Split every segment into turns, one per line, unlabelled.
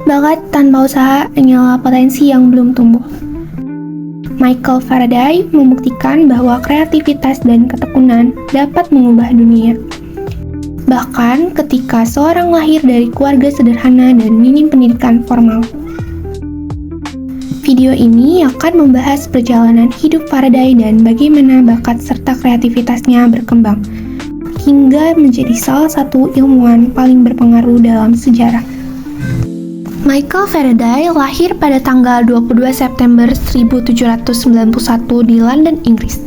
Bakat tanpa usaha hanyalah potensi yang belum tumbuh. Michael Faraday membuktikan bahwa kreativitas dan ketekunan dapat mengubah dunia. Bahkan ketika seorang lahir dari keluarga sederhana dan minim pendidikan formal. Video ini akan membahas perjalanan hidup Faraday dan bagaimana bakat serta kreativitasnya berkembang, hingga menjadi salah satu ilmuwan paling berpengaruh dalam sejarah. Michael Faraday lahir pada tanggal 22 September 1791 di London, Inggris.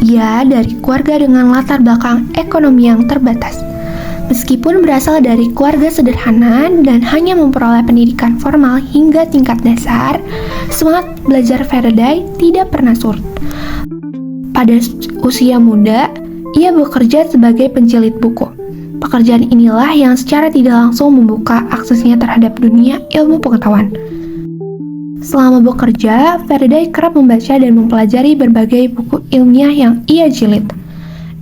Ia dari keluarga dengan latar belakang ekonomi yang terbatas. Meskipun berasal dari keluarga sederhana dan hanya memperoleh pendidikan formal hingga tingkat dasar, semangat belajar Faraday tidak pernah surut. Pada usia muda, ia bekerja sebagai penjilid buku. Pekerjaan inilah yang secara tidak langsung membuka aksesnya terhadap dunia ilmu pengetahuan. Selama bekerja, Faraday kerap membaca dan mempelajari berbagai buku ilmiah yang ia jilid.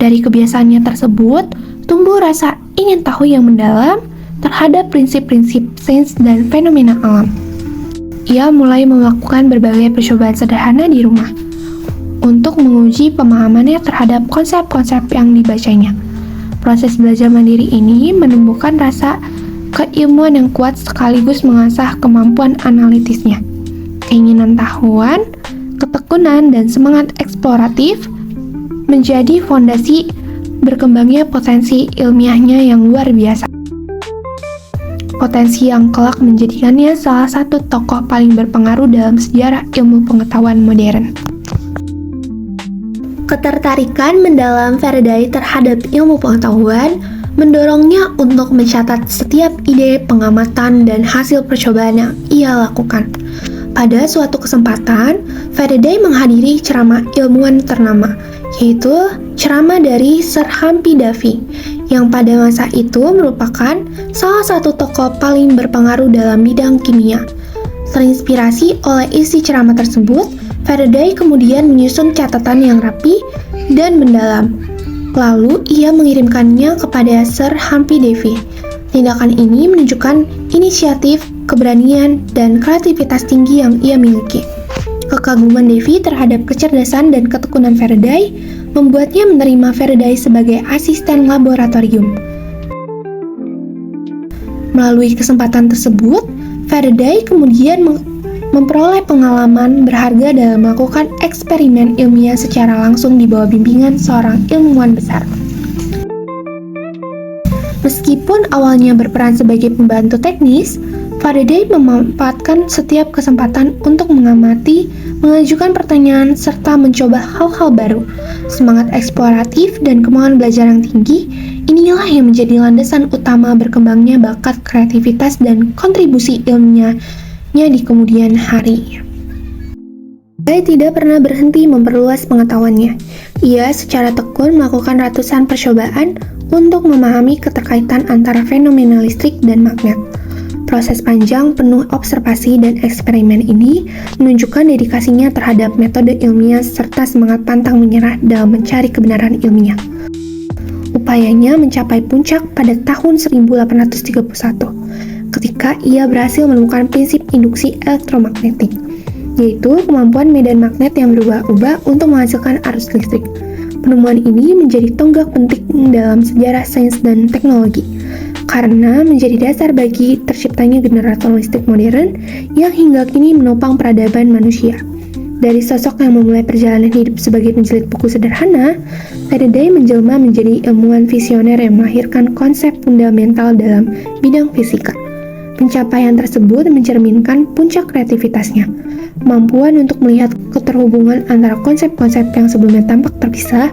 Dari kebiasaannya tersebut, tumbuh rasa ingin tahu yang mendalam terhadap prinsip-prinsip sains dan fenomena alam. Ia mulai melakukan berbagai percobaan sederhana di rumah untuk menguji pemahamannya terhadap konsep-konsep yang dibacanya. Proses belajar mandiri ini menumbuhkan rasa keilmuan yang kuat sekaligus mengasah kemampuan analitisnya. Keinginan tahuan, ketekunan, dan semangat eksploratif menjadi fondasi berkembangnya potensi ilmiahnya yang luar biasa. Potensi yang kelak menjadikannya salah satu tokoh paling berpengaruh dalam sejarah ilmu pengetahuan modern. Ketertarikan mendalam Faraday terhadap ilmu pengetahuan mendorongnya untuk mencatat setiap ide, pengamatan, dan hasil percobaan yang ia lakukan. Pada suatu kesempatan, Faraday menghadiri ceramah ilmuwan ternama, yaitu ceramah dari Sir Humphrey Davy, yang pada masa itu merupakan salah satu tokoh paling berpengaruh dalam bidang kimia. Terinspirasi oleh isi ceramah tersebut, Faraday kemudian menyusun catatan yang rapi dan mendalam. Lalu ia mengirimkannya kepada Sir Humphrey Davy. Tindakan ini menunjukkan inisiatif, keberanian, dan kreativitas tinggi yang ia miliki. Kekaguman Davy terhadap kecerdasan dan ketekunan Faraday membuatnya menerima Faraday sebagai asisten laboratorium. Melalui kesempatan tersebut, Faraday kemudian memperoleh pengalaman berharga dalam melakukan eksperimen ilmiah secara langsung di bawah bimbingan seorang ilmuwan besar. Meskipun awalnya berperan sebagai pembantu teknis, Faraday memanfaatkan setiap kesempatan untuk mengamati, mengajukan pertanyaan, serta mencoba hal-hal baru. Semangat eksploratif dan kemauan belajar yang tinggi, inilah yang menjadi landasan utama berkembangnya bakat kreativitas dan kontribusi ilmiahnya di kemudian hari. Faraday tidak pernah berhenti memperluas pengetahuannya. Ia secara tekun melakukan ratusan percobaan untuk memahami keterkaitan antara fenomena listrik dan magnet. Proses panjang penuh observasi dan eksperimen ini menunjukkan dedikasinya terhadap metode ilmiah serta semangat pantang menyerah dalam mencari kebenaran ilmiah. Upayanya mencapai puncak pada tahun 1831, ketika ia berhasil menemukan prinsip induksi elektromagnetik, yaitu kemampuan medan magnet yang berubah-ubah untuk menghasilkan arus listrik. Penemuan ini menjadi tonggak penting dalam sejarah sains dan teknologi, karena menjadi dasar bagi terciptanya generator listrik modern yang hingga kini menopang peradaban manusia. Dari sosok yang memulai perjalanan hidup sebagai penjilid buku sederhana, Faraday menjelma menjadi ilmuwan visioner yang melahirkan konsep fundamental dalam bidang fisika. Pencapaian tersebut mencerminkan puncak kreativitasnya, kemampuan untuk melihat keterhubungan antara konsep-konsep yang sebelumnya tampak terpisah,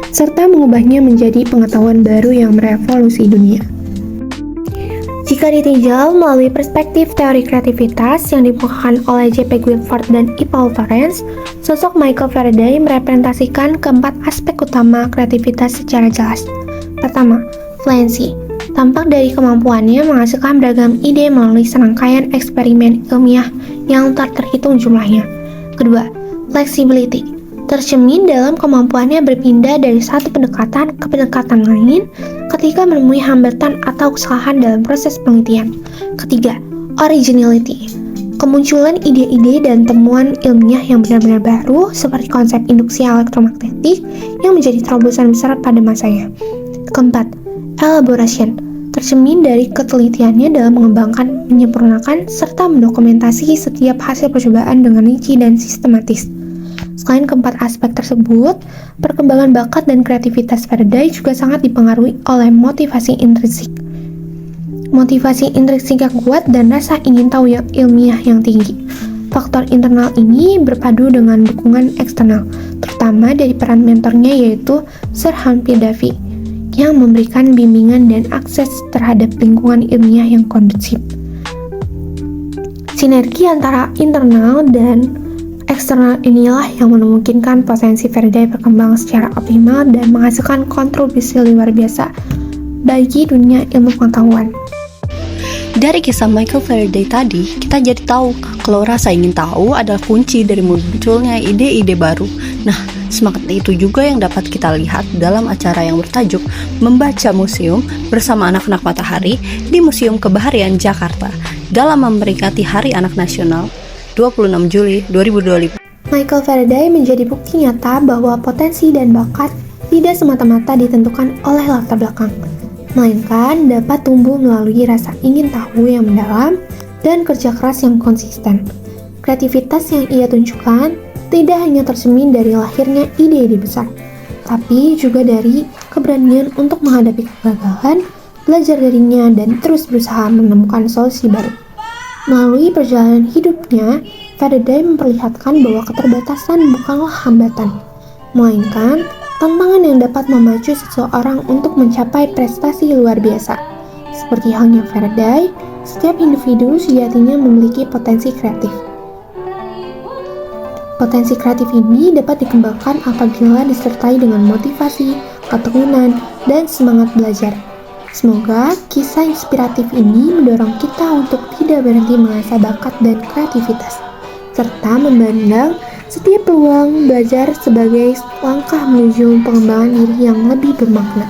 serta mengubahnya menjadi pengetahuan baru yang merevolusi dunia. Jika ditinjau melalui perspektif teori kreativitas yang dikemukakan oleh J.P. Guilford dan E. Paul Florence, sosok Michael Faraday merepresentasikan keempat aspek utama kreativitas secara jelas. Pertama, fluency. Tampak dari kemampuannya menghasilkan beragam ide melalui serangkaian eksperimen ilmiah yang tak terhitung jumlahnya. Kedua, flexibility. Tercermin dalam kemampuannya berpindah dari satu pendekatan ke pendekatan lain ketika menemui hambatan atau kesalahan dalam proses penelitian. Ketiga, Originality, kemunculan ide-ide dan temuan ilmiah yang benar-benar baru seperti konsep induksi elektromagnetik yang menjadi terobosan besar pada masanya. Keempat, elaboration, tercermin dari ketelitiannya dalam mengembangkan, menyempurnakan, serta mendokumentasi setiap hasil percobaan dengan rinci dan sistematis. Selain keempat aspek tersebut, perkembangan bakat dan kreativitas Faraday juga sangat dipengaruhi oleh motivasi intrinsik. Motivasi intrinsik yang kuat dan rasa ingin tahu yang ilmiah yang tinggi. Faktor internal ini berpadu dengan dukungan eksternal, terutama dari peran mentornya yaitu Sir Humphrey Davy, yang memberikan bimbingan dan akses terhadap lingkungan ilmiah yang kondusif. Sinergi antara internal dan eksternal inilah yang memungkinkan potensi Faraday berkembang secara optimal dan menghasilkan kontribusi luar biasa bagi dunia ilmu pengetahuan.
Dari kisah Michael Faraday tadi, kita jadi tahu kalau rasa ingin tahu adalah kunci dari munculnya ide-ide baru. Nah, semangat itu juga yang dapat kita lihat dalam acara yang bertajuk Membaca Museum bersama anak-anak Matahari di Museum Kebaharian Jakarta dalam memperingati Hari Anak Nasional 26 Juli 2025.
Michael Faraday menjadi bukti nyata bahwa potensi dan bakat tidak semata-mata ditentukan oleh latar belakang, melainkan dapat tumbuh melalui rasa ingin tahu yang mendalam dan kerja keras yang konsisten. Kreativitas yang ia tunjukkan tidak hanya tercermin dari lahirnya ide-ide besar, tapi juga dari keberanian untuk menghadapi kegagalan, belajar darinya, dan terus berusaha menemukan solusi baru. Melalui perjalanan hidupnya, Faraday memperlihatkan bahwa keterbatasan bukanlah hambatan, melainkan tantangan yang dapat memacu seseorang untuk mencapai prestasi luar biasa. Seperti halnya Faraday, setiap individu sejatinya memiliki potensi kreatif. Potensi kreatif ini dapat dikembangkan apabila disertai dengan motivasi, ketekunan, dan semangat belajar. Semoga kisah inspiratif ini mendorong kita untuk tidak berhenti mengasah bakat dan kreativitas, serta memandang setiap peluang belajar sebagai langkah menuju pengembangan diri yang lebih bermakna.